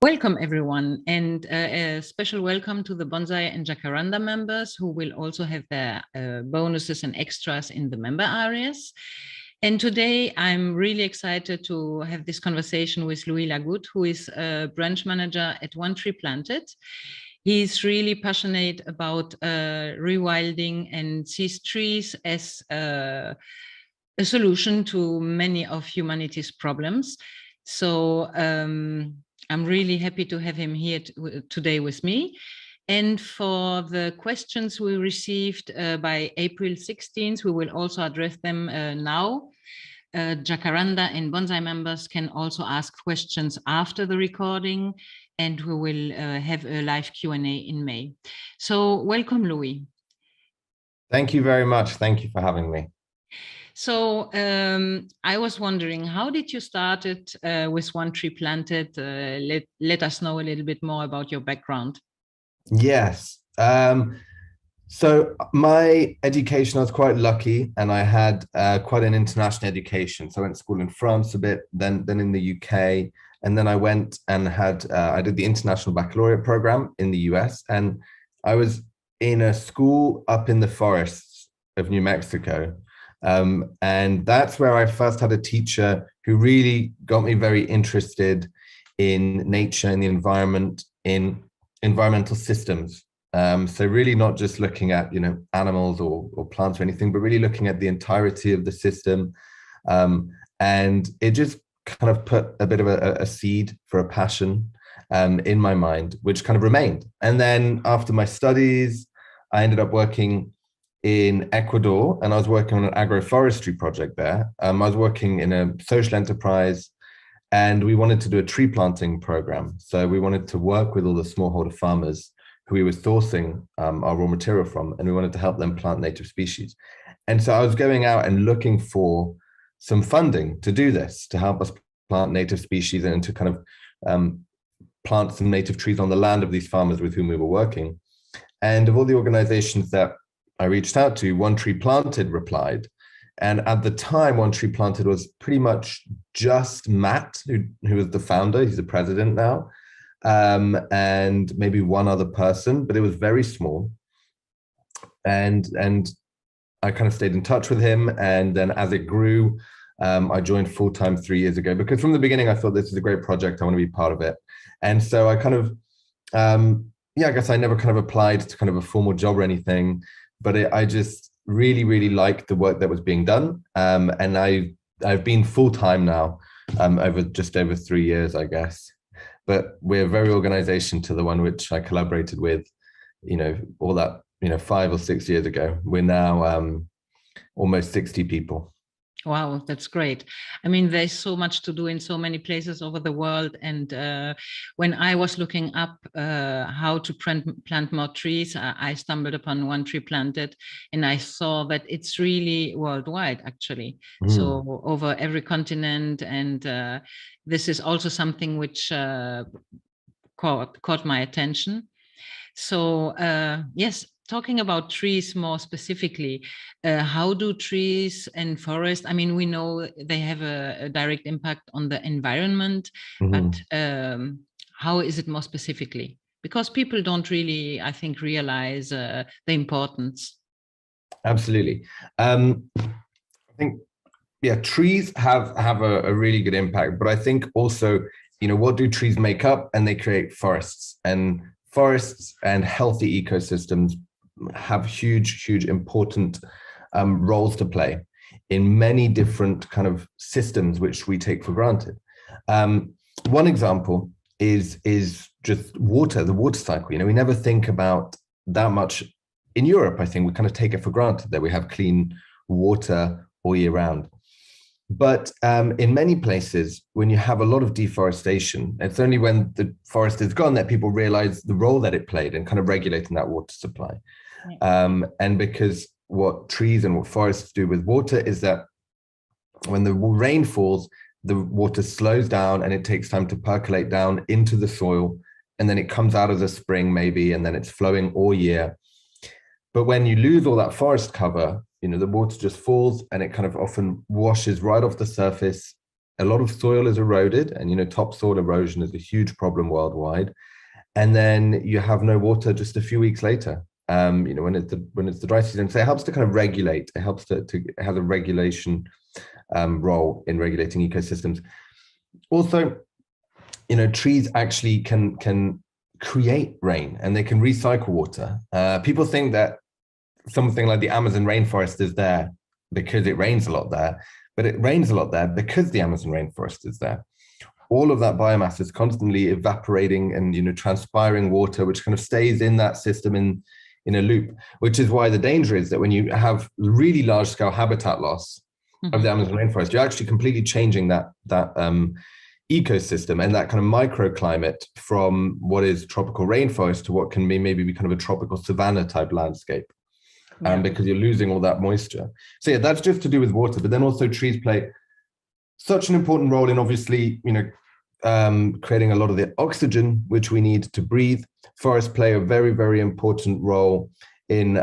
Welcome everyone, and a special welcome to the Bonsai and Jacaranda members who will also have their bonuses and extras in the member areas. And today I'm really excited to have this conversation with Louis Lagout, who is a branch manager at One Tree Planted. He's really passionate about rewilding and sees trees as a solution to many of humanity's problems. So I'm really happy to have him here today with me. And for the questions we received by April 16th, we will also address them now. Jacaranda and Bonsai members can also ask questions after the recording, and we will have a live Q&A in May. So welcome, Louis. Thank you very much. Thank you for having me. So I was wondering, how did you start it with One Tree Planted? Let us know a little bit more about your background. Yes. So my education, I was quite lucky, and I had quite an international education. So I went to school in France a bit, then in the UK, and then I went and I did the International Baccalaureate program in the US, and I was in a school up in the forests of New Mexico. And that's where I first had a teacher who really got me very interested in nature and the environment, in environmental systems. So really not just looking at, animals or plants or anything, but really looking at the entirety of the system. And it just kind of put a bit of a seed for a passion in my mind, which kind of remained. And then after my studies, I ended up working in Ecuador, and I was working on an agroforestry project there. I was working in a social enterprise, and we wanted to do a tree planting program. So we wanted to work with all the smallholder farmers who we were sourcing our raw material from, and we wanted to help them plant native species. And so I was going out and looking for some funding to do this, to help us plant native species and to kind of plant some native trees on the land of these farmers with whom we were working. And of all the organizations that I reached out to, One Tree Planted replied. And at the time, One Tree Planted was pretty much just Matt, who was the founder. He's the president now, and maybe one other person, but it was very small. And I kind of stayed in touch with him. And then as it grew, I joined full-time 3 years ago, because from the beginning, I thought this is a great project. I want to be part of it. And so I kind of, I guess I never kind of applied to kind of a formal job or anything. But I just really, really liked the work that was being done. And I've been full-time now just over 3 years, I guess. But we're a very organization to the one which I collaborated with, all that, 5 or 6 years ago. We're now almost 60 people. Wow, that's great. I mean, there's so much to do in so many places over the world. And when I was looking up how to plant more trees, I stumbled upon One Tree Planted, and I saw that it's really worldwide, actually. So over every continent. And this is also something which caught my attention. So yes, talking about trees more specifically, how do trees and forests, I mean, we know they have a direct impact on the environment, but how is it more specifically? Because people don't really, I think, realize the importance. Absolutely. I think, trees have a really good impact, but I think also, what do trees make up? And they create forests, and healthy ecosystems have huge important roles to play in many different kind of systems which we take for granted. One example is just water, the water cycle. We never think about that much in Europe. I think we kind of take it for granted that we have clean water all year round. But in many places, when you have a lot of deforestation, it's only when the forest is gone that people realize the role that it played in kind of regulating that water supply. And because what trees and what forests do with water is that when the rain falls, the water slows down and it takes time to percolate down into the soil. And then it comes out as a spring maybe, and then it's flowing all year. But when you lose all that forest cover, the water just falls and it kind of often washes right off the surface a lot of soil is eroded, and topsoil erosion is a huge problem worldwide. And then you have no water just a few weeks later. When it's the dry season, so it helps to kind of regulate. It helps to have a regulation role in regulating ecosystems. Also, trees actually can create rain, and they can recycle water. People think that something like the Amazon rainforest is there because it rains a lot there, but it rains a lot there because the Amazon rainforest is there. All of that biomass is constantly evaporating and transpiring water, which kind of stays in that system in a loop, which is why the danger is that when you have really large scale habitat loss of the Amazon rainforest, you're actually completely changing that ecosystem and that kind of microclimate from what is tropical rainforest to what can maybe be kind of a tropical savanna type landscape. Because you're losing all that moisture. So yeah, that's just to do with water, but then also trees play such an important role in obviously, creating a lot of the oxygen which we need to breathe. Forests play a very, very important role in,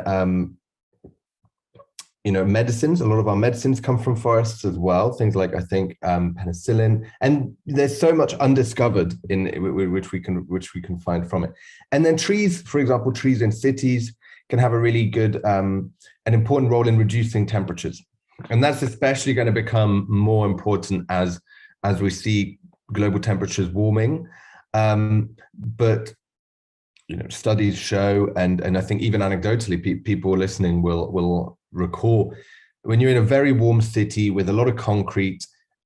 medicines. A lot of our medicines come from forests as well. Things like, I think, penicillin, and there's so much undiscovered in which we can find from it. And then trees, for example, trees in cities can have a really good, an important role in reducing temperatures. And that's especially going to become more important as we see global temperatures warming. But studies show, and I think even anecdotally, people listening will recall, when you're in a very warm city with a lot of concrete,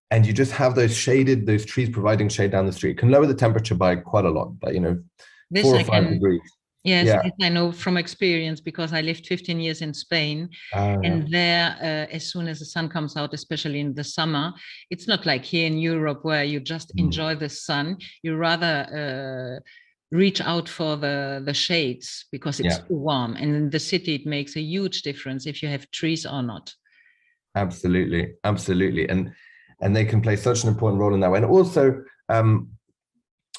and you just have those trees providing shade down the street, it can lower the temperature by quite a lot, by 4 or 5 degrees. Yes, yeah. I know from experience, because I lived 15 years in Spain, and there, as soon as the sun comes out, especially in the summer, it's not like here in Europe where you just enjoy the sun. You rather reach out for the shades because it's too warm. And in the city, it makes a huge difference if you have trees or not. Absolutely, absolutely, and they can play such an important role in that way. And also,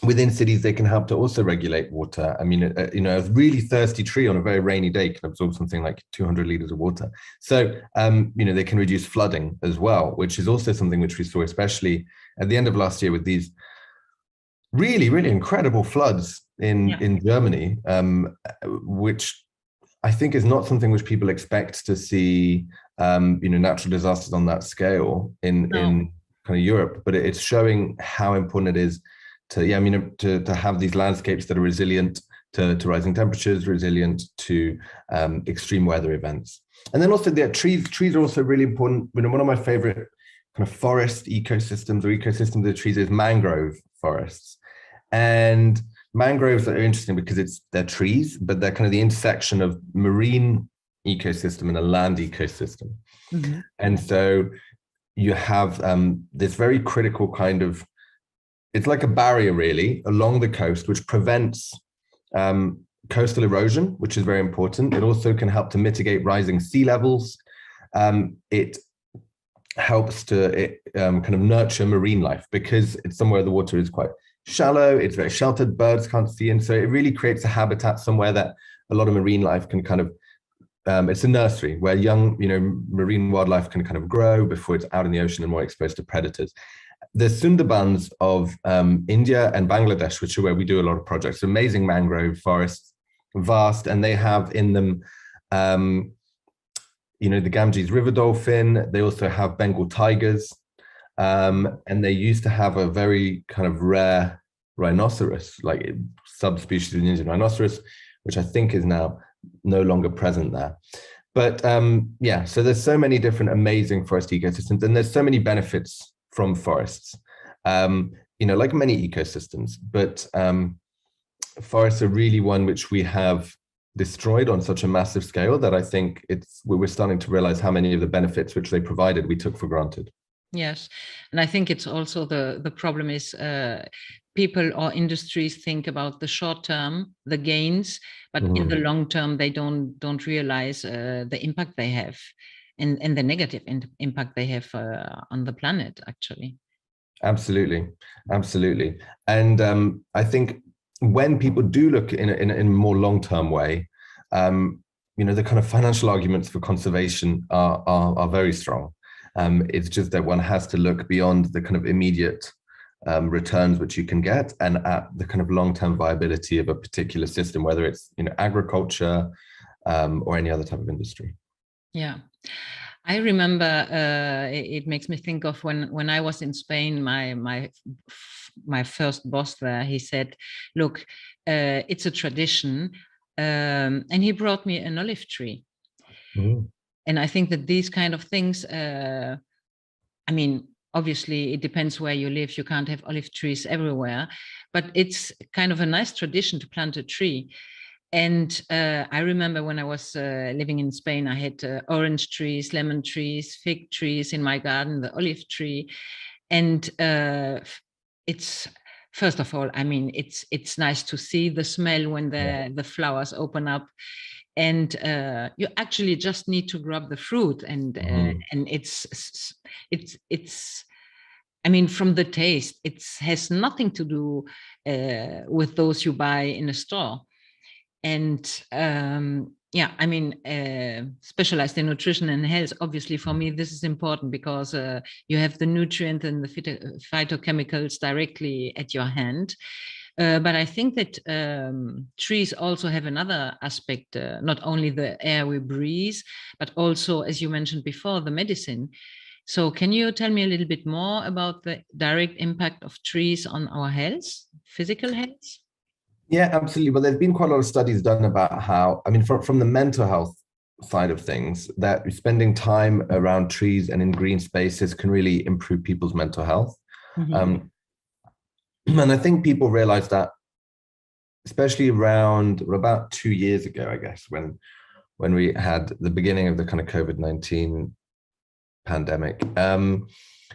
within cities, they can help to also regulate water. I mean, a really thirsty tree on a very rainy day can absorb something like 200 liters of water. So, they can reduce flooding as well, which is also something which we saw, especially at the end of last year, with these really, really incredible floods in Germany, which I think is not something which people expect to see, natural disasters on that scale in kind of Europe. But it's showing how important it is to have these landscapes that are resilient to rising temperatures, resilient to extreme weather events. And then also the trees are also really important. One of my favorite kind of forest ecosystems of the trees is mangrove forests. And mangroves are interesting because they're trees, but they're kind of the intersection of marine ecosystem and a land ecosystem. Mm-hmm. And so you have this very critical kind of, it's like a barrier really along the coast, which prevents coastal erosion, which is very important. It also can help to mitigate rising sea levels. It helps to kind of nurture marine life because it's somewhere the water is quite shallow, it's very sheltered, birds can't see in. So it really creates a habitat somewhere that a lot of marine life can kind of, it's a nursery where young, marine wildlife can kind of grow before it's out in the ocean and more exposed to predators. The Sundarbans of India and Bangladesh, which are where we do a lot of projects, amazing mangrove forests, vast, and they have in them, the Ganges river dolphin. They also have Bengal tigers, and they used to have a very kind of rare rhinoceros, like subspecies of the Indian rhinoceros, which I think is now no longer present there. But so there's so many different amazing forest ecosystems, and there's so many benefits from forests, like many ecosystems, but forests are really one which we have destroyed on such a massive scale that I think we're starting to realize how many of the benefits which they provided we took for granted. Yes, and I think it's also the problem is people or industries think about the short term, the gains, but in the long term they don't realize the impact they have. And the negative impact they have on the planet, actually. Absolutely. And I think when people do look in a more long-term way, the kind of financial arguments for conservation are very strong. It's just that one has to look beyond the kind of immediate returns which you can get, and at the kind of long-term viability of a particular system, whether it's agriculture or any other type of industry. Yeah, I remember. It makes me think of when I was in Spain. My first boss there, he said, "Look, it's a tradition," and he brought me an olive tree. Mm. And I think that these kind of things. I mean, obviously, it depends where you live. You can't have olive trees everywhere, but it's kind of a nice tradition to plant a tree. And I remember when I was living in Spain, I had orange trees, lemon trees, fig trees in my garden, the olive tree. And it's, first of all, I mean, it's nice to see the smell when the flowers open up. And you actually just need to grab the fruit, and it's I mean, from the taste, it has nothing to do with those you buy in a store. And yeah, I mean, specialized in nutrition and health, obviously for me, this is important because you have the nutrient and the phytochemicals directly at your hand. But I think that trees also have another aspect, not only the air we breathe, but also, as you mentioned before, the medicine. So can you tell me a little bit more about the direct impact of trees on our health, physical health? Yeah, absolutely. Well, there's been quite a lot of studies done about how, I mean, from the mental health side of things, that spending time around trees and in green spaces can really improve people's mental health. Mm-hmm. And I think people realize that, especially around about 2 years ago, I guess, when we had the beginning of the kind of COVID-19 pandemic,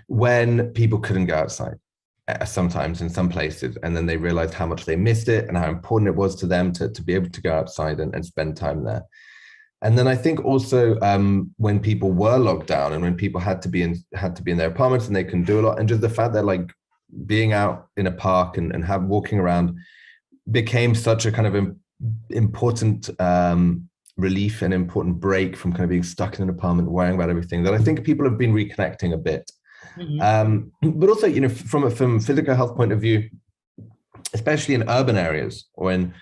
when people couldn't go outside. Sometimes in some places, and then they realized how much they missed it and how important it was to them to be able to go outside and spend time there. And then I think also when people were locked down and when people had to be in their apartments and they can do a lot, and just the fact that like being out in a park and walking around became such a kind of important relief and important break from kind of being stuck in an apartment worrying about everything, that I think people have been reconnecting a bit. Mm-hmm. But also, from a physical health point of view, especially in urban areas or in,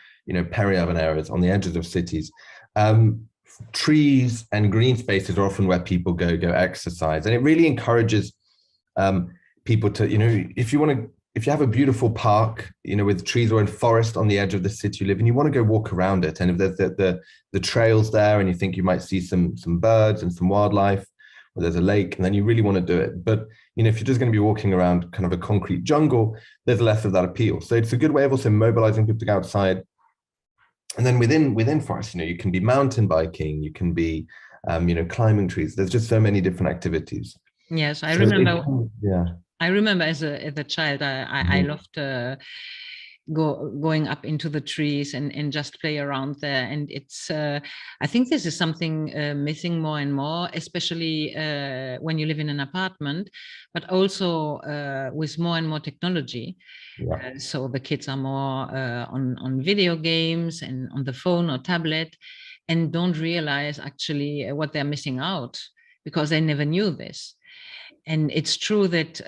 peri-urban areas on the edges of cities, trees and green spaces are often where people go exercise. And it really encourages people to, if you have a beautiful park, with trees or in forest on the edge of the city you live in, you want to go walk around it. And if there's the trails there and you think you might see some birds and some wildlife, or there's a lake, and then you really want to do it. But, if you're just going to be walking around kind of a concrete jungle, there's less of that appeal. So it's a good way of also mobilizing people to go outside. And then within forests, you can be mountain biking, you can be, climbing trees. There's just so many different activities. Yes, I remember. Yeah. I remember as a child, I loved going up into the trees and just play around there. And it's, I think this is something missing more and more, especially when you live in an apartment, but also with more and more technology. Yeah. So the kids are more on video games and on the phone or tablet, and don't realize actually what they're missing out because they never knew this. And it's true that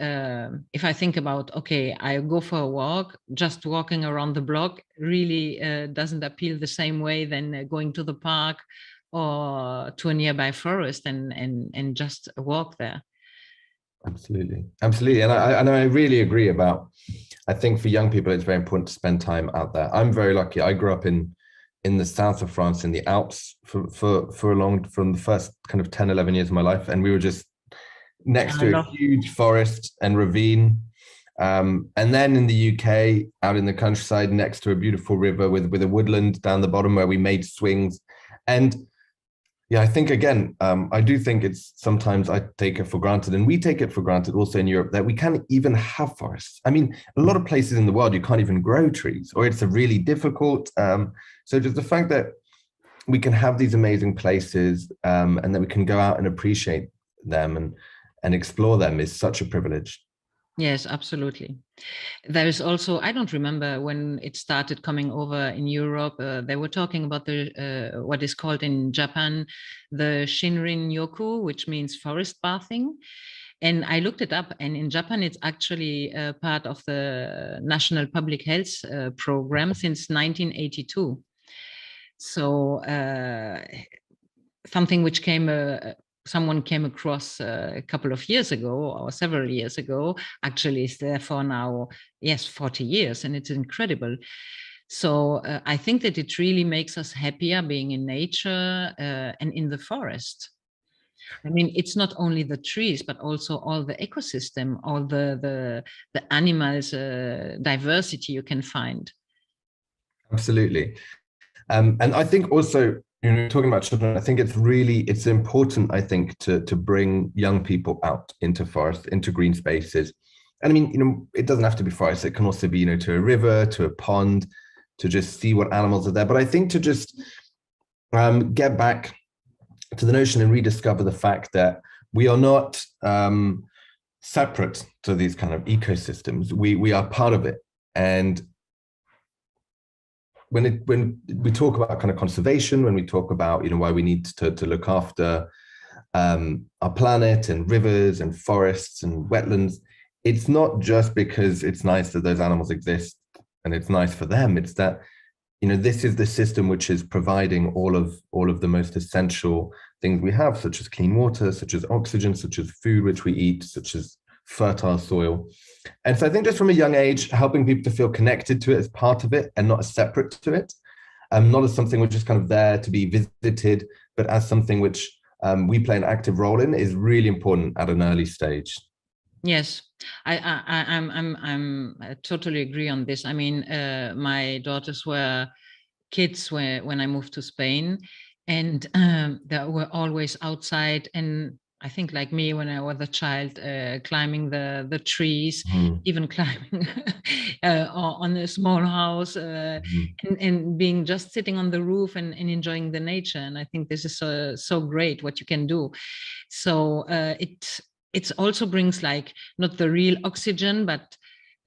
if I think about, okay, I go for a walk, just walking around the block really doesn't appeal the same way than going to the park or to a nearby forest and just walk there. Absolutely. And I really agree about, I think for young people, it's very important to spend time out there. I'm very lucky. I grew up in the south of France, in the Alps from the first kind of 10, 11 years of my life. And we were just next to a huge forest and ravine. And then in the UK, out in the countryside, next to a beautiful river with a woodland down the bottom where we made swings. And yeah, I think, again, I do think it's sometimes I take it for granted, and we take it for granted also in Europe, that we can't even have forests. I mean, a lot of places in the world, you can't even grow trees, or it's a really difficult. So just the fact that we can have these amazing places and that we can go out and appreciate them and explore them is such a privilege. Yes, absolutely. There is also, I don't remember when it started coming over in Europe. They were talking about the what is called in Japan the Shinrin Yoku, which means forest bathing. And I looked it up, and in Japan, it's actually part of the National Public Health Program since 1982. So something which someone came across a couple of years ago or several years ago actually is there for now, yes, 40 years, and it's incredible. So I think that it really makes us happier being in nature and in the forest. I mean, it's not only the trees, but also all the ecosystem, all the animals, diversity you can find. Absolutely. And I think also, talking about children, I think it's important, I think, to bring young people out into forests, into green spaces. And I mean, it doesn't have to be forest. It can also be, to a river, to a pond, to just see what animals are there. But I think to just get back to the notion and rediscover the fact that we are not separate to these kind of ecosystems. We are part of it. And when we talk about kind of conservation, when we talk about why we need to look after our planet and rivers and forests and wetlands, it's not just because it's nice that those animals exist and it's nice for them. It's that this is the system which is providing all of the most essential things we have, such as clean water, such as oxygen, such as food which we eat, such as fertile soil. And so I think just from a young age, helping people to feel connected to it as part of it and not as separate to it, not as something which is kind of there to be visited, but as something which we play an active role in, is really important at an early stage. Yes, I totally agree on this. I mean, my daughters were kids when I moved to Spain, and they were always outside. And I think, like me, when I was a child, climbing the trees, even climbing on a small house, and being just sitting on the roof and enjoying the nature. And I think this is so great what you can do. So it also brings, like, not the real oxygen, but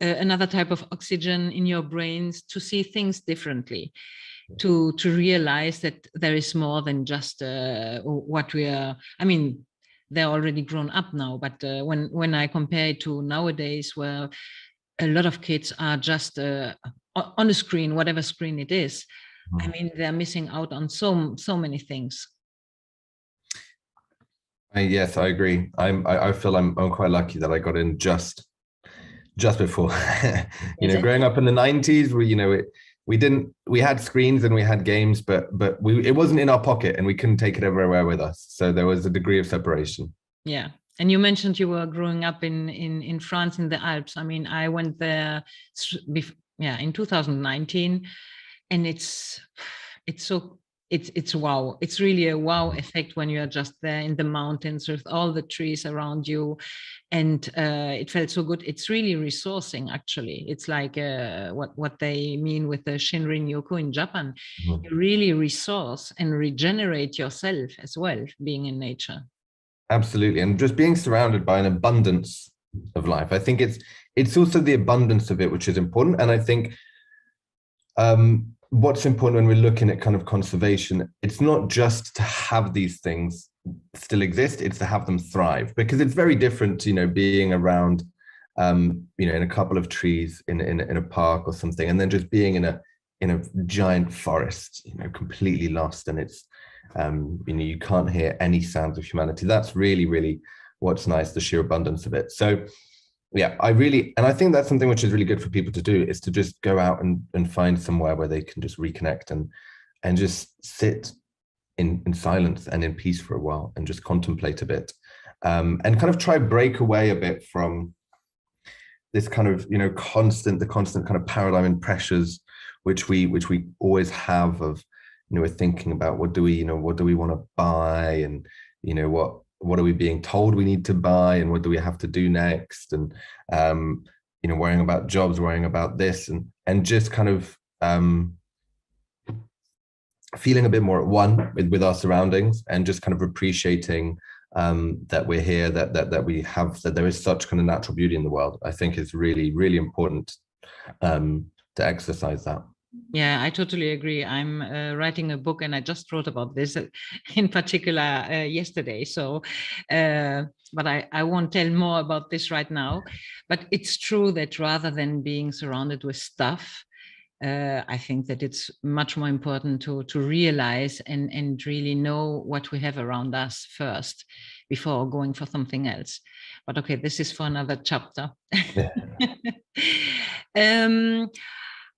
another type of oxygen in your brains to see things differently, to realize that there is more than just what we are. I mean, they're already grown up now, but when I compare it to nowadays, where a lot of kids are just on a screen, whatever screen it is, I mean, they're missing out on so many things. Yes, I agree. I feel I'm quite lucky that I got in just before. Growing up in the 90s, we had screens and we had games, but it wasn't in our pocket and we couldn't take it everywhere with us. So there was a degree of separation. Yeah. And you mentioned you were growing up in France, in the Alps. I mean, I went there in 2019, and it's wow. It's really a wow effect when you're just there in the mountains with all the trees around you. And it felt so good. It's really resourcing, actually. It's like what they mean with the Shinrin Yoku in Japan. You really resource and regenerate yourself as well, being in nature. Absolutely. And just being surrounded by an abundance of life. I think it's also the abundance of it which is important. And I think what's important when we're looking at kind of conservation, it's not just to have these things still exist, it's to have them thrive, because it's very different to, being around, in a couple of trees in a park or something, and then just being in a giant forest, completely lost. And it's, you can't hear any sounds of humanity. That's really, really what's nice, the sheer abundance of it. So yeah, I think that's something which is really good for people to do, is to just go out and find somewhere where they can just reconnect and just sit in silence and in peace for a while and just contemplate a bit, and kind of try break away a bit from this kind of, the constant kind of paradigm and pressures which we always have of, we're thinking about what do we want to buy, and what are we being told we need to buy, and what do we have to do next, and worrying about jobs, worrying about this, and just kind of feeling a bit more at one with our surroundings, and just kind of appreciating that we're here, that we have, that there is such kind of natural beauty in the world. I think is really, really important to exercise that. Yeah, I totally agree. I'm writing a book, and I just wrote about this in particular yesterday. So, but I won't tell more about this right now. But it's true that rather than being surrounded with stuff, I think that it's much more important to realize and really know what we have around us first before going for something else. But okay, this is for another chapter. Yeah.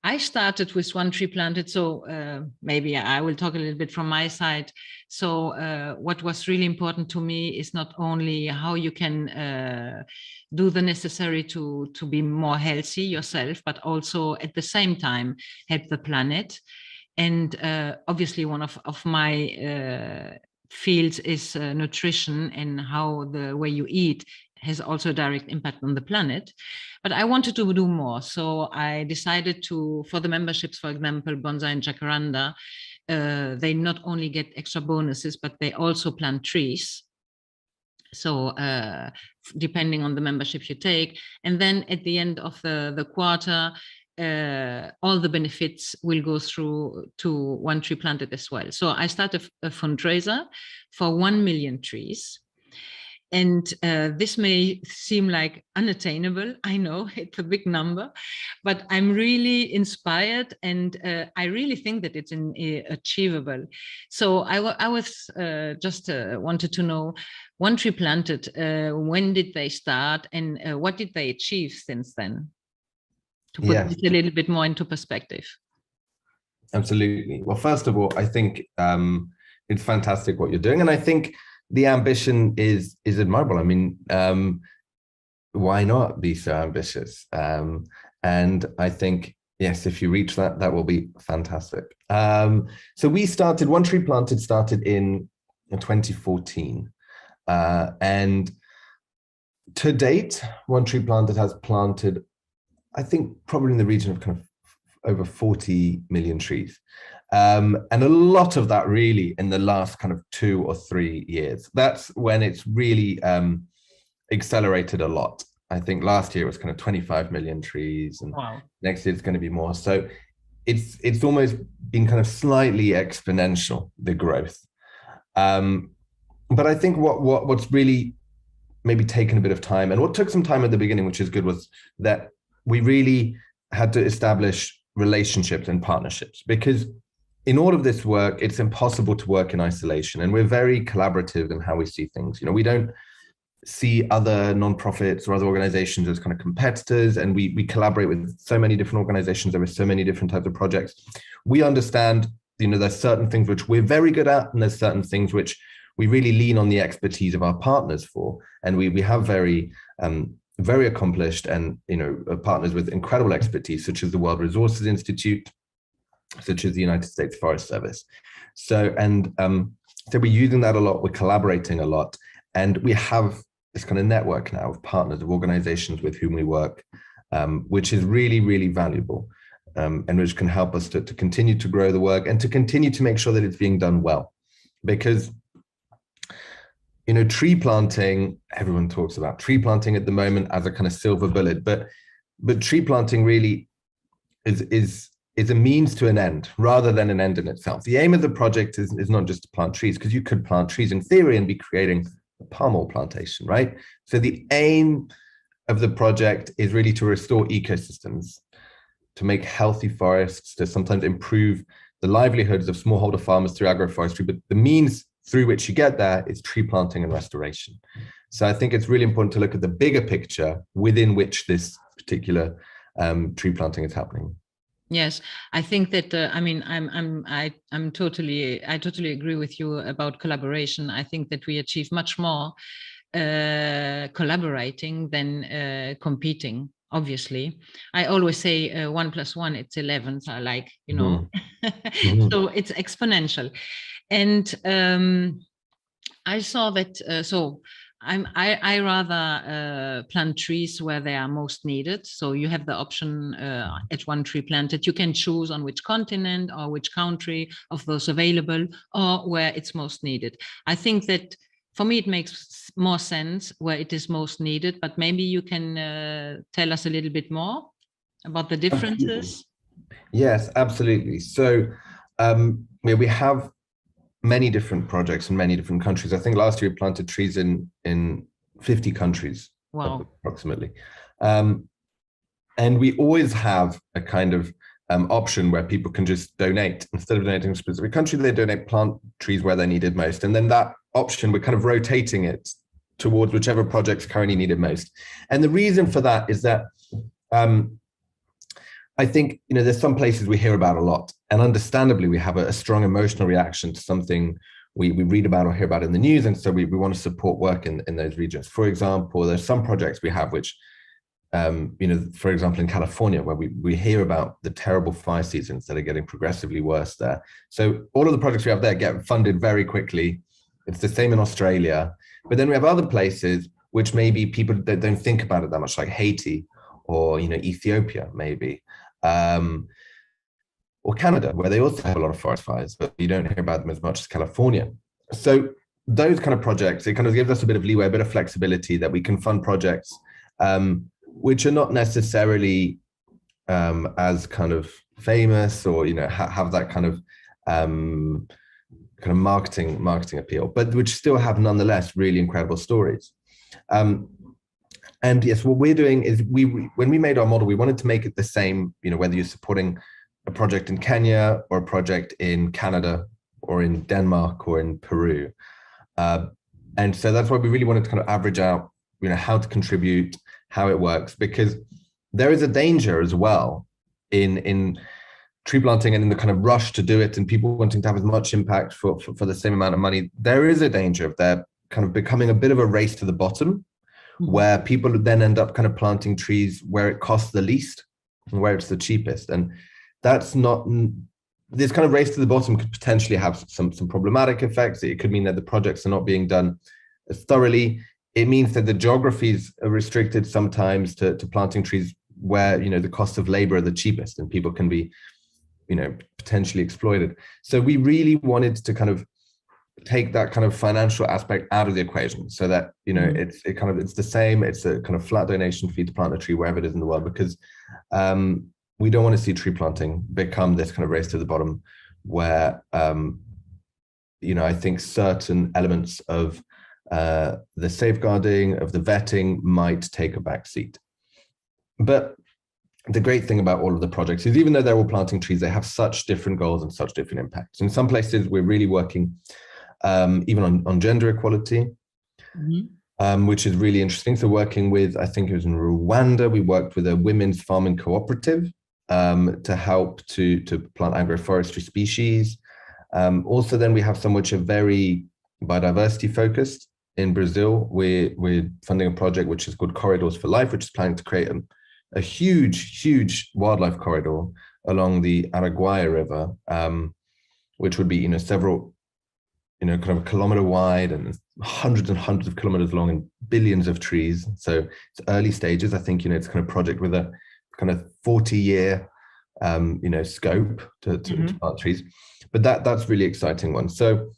I started with one tree planted, so maybe I will talk a little bit from my side. So what was really important to me is not only how you can do the necessary to be more healthy yourself, but also at the same time help the planet. And obviously one of my fields is nutrition, and how the way you eat has also a direct impact on the planet. But I wanted to do more. So I decided to, for the memberships, for example, Bonsai and Jacaranda, they not only get extra bonuses, but they also plant trees. So depending on the membership you take. And then at the end of the quarter, all the benefits will go through to one tree planted as well. So I started a fundraiser for 1 million trees. And this may seem like unattainable. I know it's a big number, but I'm really inspired, and I really think that it's achievable. So I was just wanted to know, one tree planted, when did they start, and what did they achieve since then? To put this a little bit more into perspective. Absolutely. Well, first of all, I think it's fantastic what you're doing, and I think the ambition is admirable. I mean, why not be so ambitious? And I think, yes, if you reach that, that will be fantastic. So we started, One Tree Planted started in 2014. And to date, One Tree Planted has planted, I think, probably in the region of kind of over 40 million trees. And a lot of that really in the last kind of 2 or 3 years. That's when it's really accelerated a lot. I think last year it was kind of 25 million trees, and wow, next year it's going to be more. So it's almost been kind of slightly exponential, the growth. But I think what's really maybe taken a bit of time, and what took some time at the beginning, which is good, was that we really had to establish relationships and partnerships, because in all of this work, it's impossible to work in isolation, and we're very collaborative in how we see things. You know, we don't see other nonprofits or other organizations as kind of competitors, and we collaborate with so many different organizations. There are so many different types of projects. We understand, you know, there's certain things which we're very good at, and there's certain things which we really lean on the expertise of our partners for, and we have very accomplished and, you know, partners with incredible expertise, such as the World Resources Institute, such as the United States Forest Service. So we're using that a lot, we're collaborating a lot, and we have this kind of network now of partners, of organizations with whom we work, which is really, really valuable, and which can help us to continue to grow the work and to continue to make sure that it's being done well. Because, you know, tree planting, everyone talks about tree planting at the moment as a kind of silver bullet, but tree planting really is a means to an end rather than an end in itself. The aim of the project is not just to plant trees, because you could plant trees in theory and be creating a palm oil plantation, right? So the aim of the project is really to restore ecosystems, to make healthy forests, to sometimes improve the livelihoods of smallholder farmers through agroforestry. But the means through which you get there is tree planting and restoration. So I think it's really important to look at the bigger picture within which this particular tree planting is happening. Yes, I think that I mean I totally agree with you about collaboration. I think that we achieve much more collaborating than competing. Obviously, I always say 1 + 1 it's 11. So I like, you know, so it's exponential. And I saw that. So I rather plant trees where they are most needed. So you have the option at One Tree Planted. You can choose on which continent or which country of those available, or where it's most needed. I think that for me, it makes more sense where it is most needed, but maybe you can tell us a little bit more about the Absolutely. differences. Yes, absolutely. So we have many different projects in many different countries. I think last year we planted trees in 50 countries, Wow. approximately. Um, and we always have a kind of option where people can just donate. Instead of donating to a specific country, they donate plant trees where they're needed most. And then that option, we're kind of rotating it towards whichever projects currently needed most. And the reason for that is that I think, there's some places we hear about a lot, and understandably, we have a strong emotional reaction to something we read about or hear about in the news. And so we want to support work in those regions. For example, there's some projects we have which, for example, in California, where we hear about the terrible fire seasons that are getting progressively worse there. So all of the projects we have there get funded very quickly. It's the same in Australia. But then we have other places which maybe people that don't think about it that much, like Haiti or, Ethiopia, maybe. Or Canada, where they also have a lot of forest fires, but you don't hear about them as much as California. So those kind of projects, it kind of gives us a bit of leeway, a bit of flexibility that we can fund projects which are not necessarily as kind of famous or have that kind of marketing appeal, but which still have nonetheless really incredible stories. And yes, what we're doing is when we made our model, we wanted to make it the same, whether you're supporting a project in Kenya or a project in Canada or in Denmark or in Peru. And so that's why we really wanted to kind of average out, how to contribute, how it works, because there is a danger as well in tree planting and in the kind of rush to do it and people wanting to have as much impact for the same amount of money. There is a danger of there kind of becoming a bit of a race to the bottom, where people then end up kind of planting trees where it costs the least and where it's the cheapest. And that's not, this kind of race to the bottom could potentially have some problematic effects. It could mean that the projects are not being done as thoroughly. It means that the geographies are restricted sometimes to planting trees where, the cost of labor are the cheapest and people can be, potentially exploited. So we really wanted to kind of take that kind of financial aspect out of the equation so that, it's the same. It's a kind of flat donation fee to plant a tree wherever it is in the world, because we don't want to see tree planting become this kind of race to the bottom where, I think certain elements of the safeguarding, of the vetting might take a back seat. But the great thing about all of the projects is even though they're all planting trees, they have such different goals and such different impacts. In some places, we're really working even on gender equality, which is really interesting. So working with, I think it was in Rwanda, we worked with a women's farming cooperative to help to plant agroforestry species. Also, then we have some which are very biodiversity focused. In Brazil, we're funding a project which is called Corridors for Life, which is planning to create a huge wildlife corridor along the Araguaia River, which would be several kind of a kilometer wide and hundreds and hundreds of kilometers long and billions of trees. So it's early stages. I think it's kind of project with a kind of 40-year scope to plant trees, but that's really exciting one. So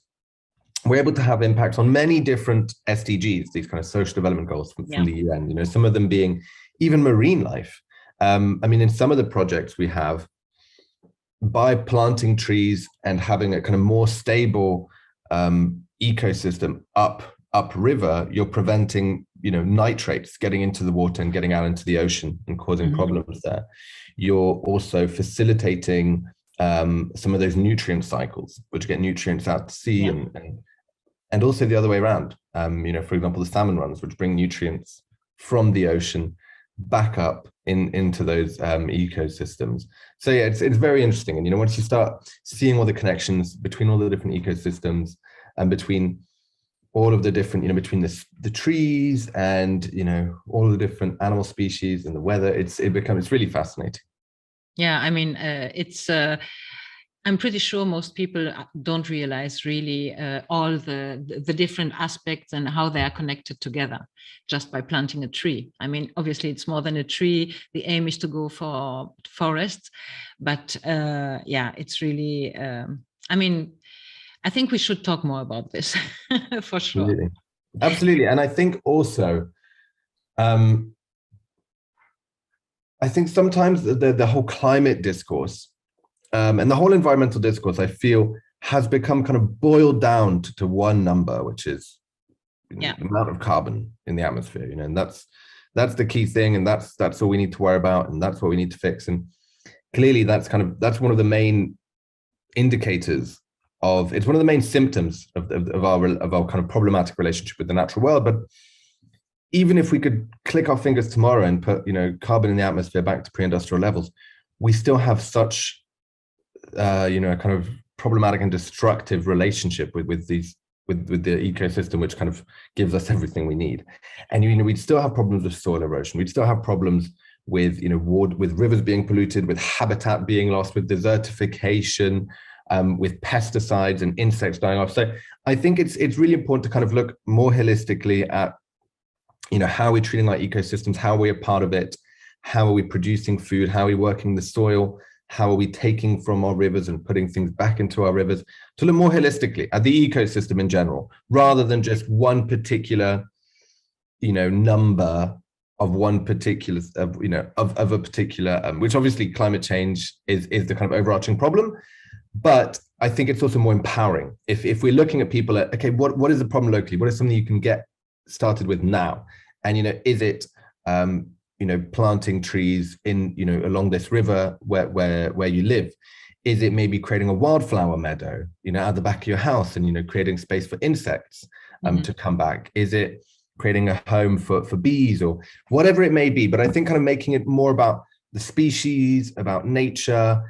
we're able to have impacts on many different SDGs, these kind of social development goals from the UN, some of them being even marine life. In some of the projects we have, by planting trees and having a kind of more stable ecosystem upriver, you're preventing, nitrates getting into the water and getting out into the ocean and causing problems there. You're also facilitating some of those nutrient cycles, which get nutrients out to sea and also the other way around. For example, the salmon runs, which bring nutrients from the ocean back up into those ecosystems. So yeah, it's very interesting. And once you start seeing all the connections between all the different ecosystems and between all of the different, between the trees and all the different animal species and the weather, it's really fascinating. Yeah, it's I'm pretty sure most people don't realize really all the different aspects and how they are connected together just by planting a tree. Obviously it's more than a tree. The aim is to go for forests, but it's really, I think we should talk more about this for sure. Absolutely. Absolutely. And I think also, um, I think sometimes the whole climate discourse and the whole environmental discourse, I feel, has become kind of boiled down to one number, which is Yeah. the amount of carbon in the atmosphere, and that's the key thing, and that's all we need to worry about, and that's what we need to fix. And clearly that's one of the main indicators of, it's one of the main symptoms of our kind of problematic relationship with the natural world. But even if we could click our fingers tomorrow and put carbon in the atmosphere back to pre-industrial levels, we still have such a kind of problematic and destructive relationship with the ecosystem, which kind of gives us everything we need. And we'd still have problems with soil erosion. We'd still have problems with with rivers being polluted, with habitat being lost, with desertification, with pesticides and insects dying off. So I think it's really important to kind of look more holistically at how we're treating our ecosystems, how we're a part of it, how are we producing food, how are we working the soil, how are we taking from our rivers and putting things back into our rivers, to look more holistically at the ecosystem in general, rather than just one particular, number of one particular, of a particular, which obviously climate change is the kind of overarching problem. But I think it's also more empowering if we're looking at people at, okay, what is the problem locally? What is something you can get started with now? And, is it, planting trees in, along this river where you live? Is it maybe creating a wildflower meadow, at the back of your house and, creating space for insects to come back? Is it creating a home for bees or whatever it may be? But I think kind of making it more about the species, about nature,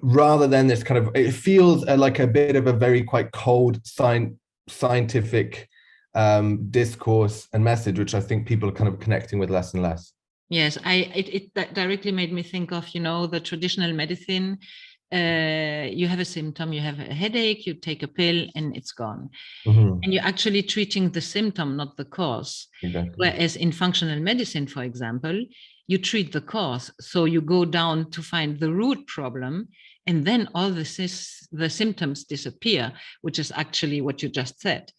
rather than this kind of, it feels like a bit of a very quite cold scientific discourse and message, which I think people are kind of connecting with less and less. Yes, it directly made me think of, the traditional medicine. You have a symptom, you have a headache, you take a pill and it's gone. Mm-hmm. And you're actually treating the symptom, not the cause. Exactly. Whereas in functional medicine, for example, you treat the cause. So you go down to find the root problem, and then all the symptoms disappear, which is actually what you just said.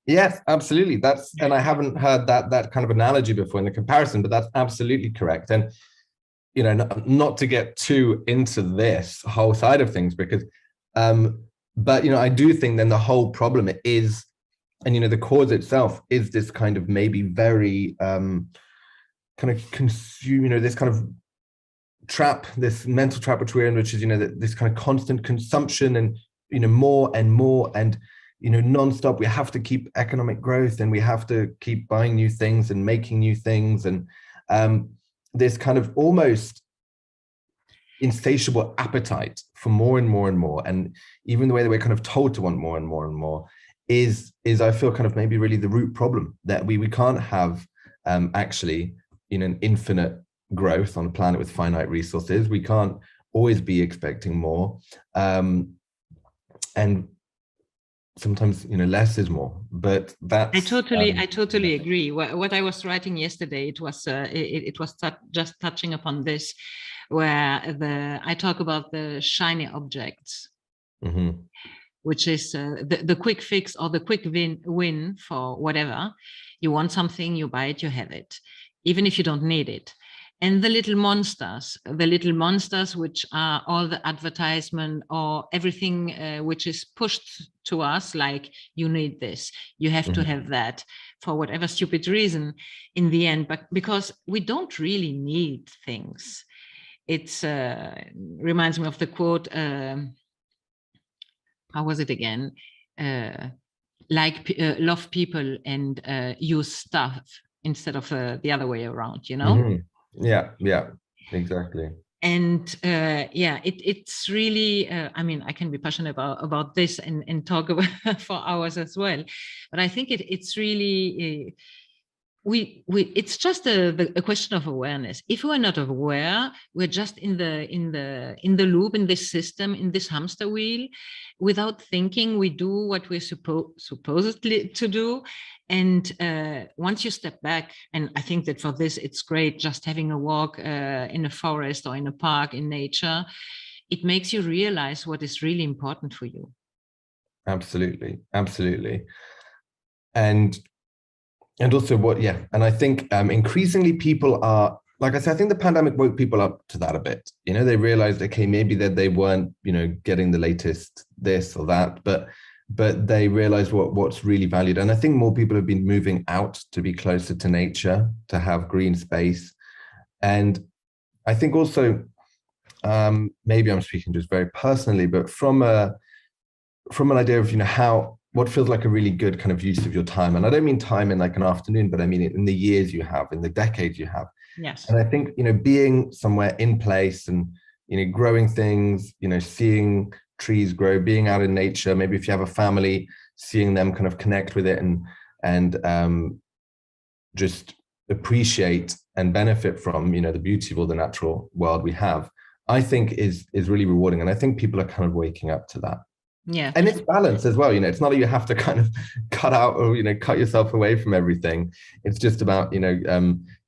Yes, absolutely. And I haven't heard that kind of analogy before in the comparison, but that's absolutely correct. And, not to get too into this whole side of things, because, but, I do think then the whole problem is, and, the cause itself is this kind of maybe very kind of consume, this kind of trap, this mental trap which we're in, which is, this kind of constant consumption and, more and more and, nonstop. We have to keep economic growth and we have to keep buying new things and making new things. And this kind of almost insatiable appetite for more and more and more. And even the way that we're kind of told to want more and more and more is I feel kind of maybe really the root problem, that we can't have actually, an infinite growth on a planet with finite resources. We can't always be expecting more. And sometimes less is more, but that's I totally agree. What I was writing yesterday, it was just touching upon this, where I talk about the shiny objects, mm-hmm. which is the quick fix or the quick win for whatever. You want something, you buy it, you have it, even if you don't need it. And the little monsters, which are all the advertisement or everything which is pushed to us, like you need this, you have mm-hmm. to have that, for whatever stupid reason in the end, but because we don't really need things. It's reminds me of the quote, how was it again? Love people and use stuff instead of the other way around, Mm-hmm. Yeah, exactly. And it's really, I can be passionate about this and talk about for hours as well, but I think it's really, it's just a question of awareness. If we're not aware, we're just in the loop, in this system, in this hamster wheel, without thinking. We do what we're supposedly to do. And once you step back, and I think that for this, it's great just having a walk in a forest or in a park in nature. It makes you realize what is really important for you. Absolutely. and also and I think increasingly people are, like I said, I think the pandemic woke people up to that a bit. They realized, okay, maybe that they weren't, getting the latest this or that, but they realized what's really valued. And I think more people have been moving out to be closer to nature, to have green space. And I think also, maybe I'm speaking just very personally, but from an idea of, what feels like a really good kind of use of your time. And I don't mean time in like an afternoon, but I mean it in the years you have, in the decades you have. Yes. And I think, being somewhere in place and, growing things, seeing trees grow, being out in nature, maybe if you have a family, seeing them kind of connect with it and just appreciate and benefit from, the beauty of all the natural world we have, I think is really rewarding. And I think people are kind of waking up to that. Yeah. And it's balance as well. It's not that you have to kind of cut out or, cut yourself away from everything. It's just about,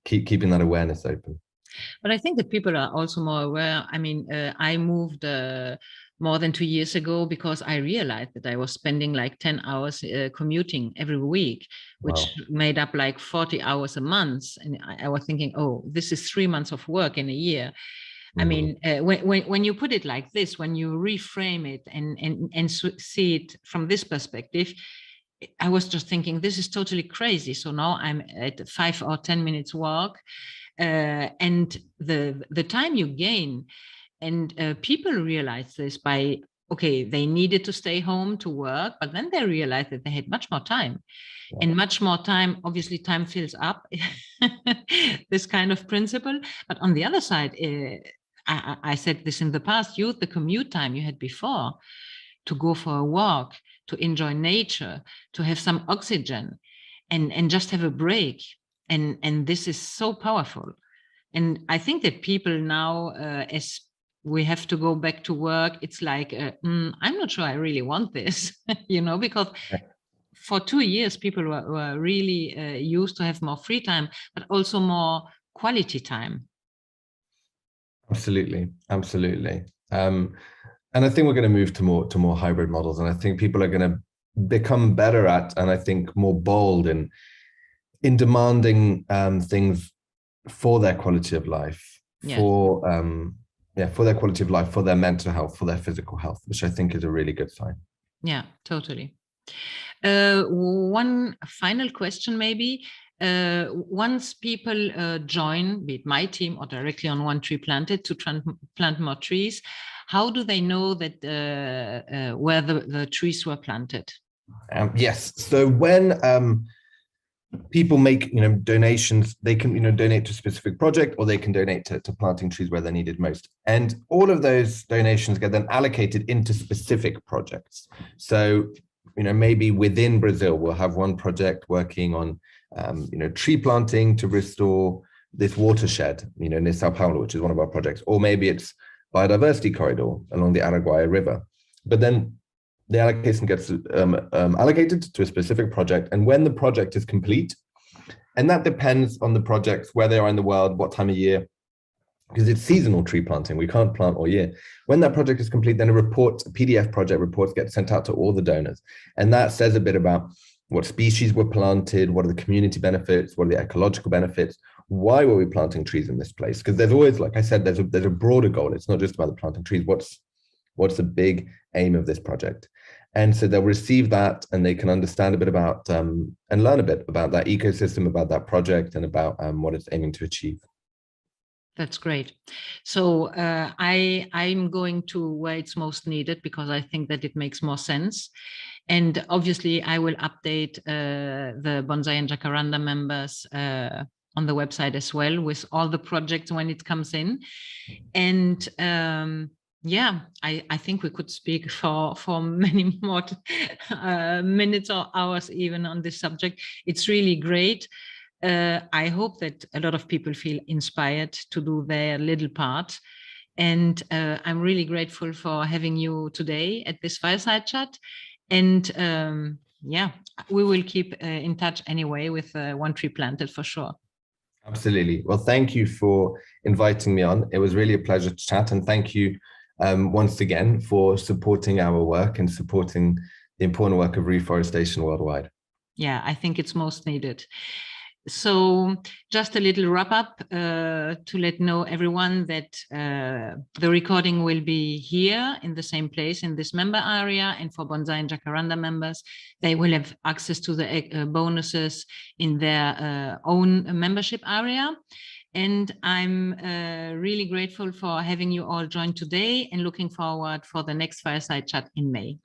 keeping that awareness open. But I think that people are also more aware. I mean, I moved more than 2 years ago because I realized that I was spending like 10 hours commuting every week, which made up like 40 hours a month. And I was thinking, oh, this is 3 months of work in a year. I mean, when you put it like this, when you reframe it and see it from this perspective, I was just thinking, this is totally crazy. So now I'm at 5 or 10 minutes walk, and the time you gain, and people realize this by, okay, they needed to stay home to work, but then they realized that they had much more time. And much more time, obviously time fills up, this kind of principle. But on the other side, I said this in the past, use the commute time you had before to go for a walk, to enjoy nature, to have some oxygen, and just have a break. And this is so powerful. And I think that people now, as we have to go back to work, it's like, I'm not sure I really want this, because for 2 years, people were really used to have more free time, but also more quality time. Absolutely. And I think we're going to move to more hybrid models. And I think people are going to become better at, and I think more bold in demanding things for their quality of life, for their quality of life, for their mental health, for their physical health, which I think is a really good sign. Yeah, totally. One final question, maybe. Once people join, be it my team or directly on One Tree Planted, to plant more trees, how do they know that where the trees were planted? Yes. So when people make donations, they can donate to a specific project, or they can donate to planting trees where they're needed most. And all of those donations get then allocated into specific projects. So maybe within Brazil, we'll have one project working on tree planting to restore this watershed, near Sao Paulo, which is one of our projects. Or maybe it's biodiversity corridor along the Araguaia River. But then the allocation gets allocated to a specific project. And when the project is complete, and that depends on the projects, where they are in the world, what time of year, because it's seasonal tree planting. We can't plant all year. When that project is complete, then a PDF project reports get sent out to all the donors. And that says a bit about what species were planted, what are the community benefits, what are the ecological benefits, why were we planting trees in this place? Because there's always, like I said, there's a broader goal. It's not just about the planting trees. What's the big aim of this project? And so they'll receive that, and they can understand a bit about and learn a bit about that ecosystem, about that project, and about what it's aiming to achieve. That's great. So I'm going to where it's most needed, because I think that it makes more sense. And obviously, I will update the Bonsai and Jacaranda members on the website as well, with all the projects when it comes in. And I think we could speak for many more minutes or hours even on this subject. It's really great. I hope that a lot of people feel inspired to do their little part. And I'm really grateful for having you today at this fireside chat. And we will keep in touch anyway with One Tree Planted for sure. Absolutely. Well, thank you for inviting me on. It was really a pleasure to chat. And thank you once again for supporting our work and supporting the important work of reforestation worldwide. Yeah, I think it's most needed. So just a little wrap up to let know everyone that the recording will be here in the same place in this member area, and for Bonsai and Jacaranda members, they will have access to the bonuses in their own membership area. And I'm really grateful for having you all join today and looking forward for the next fireside chat in May.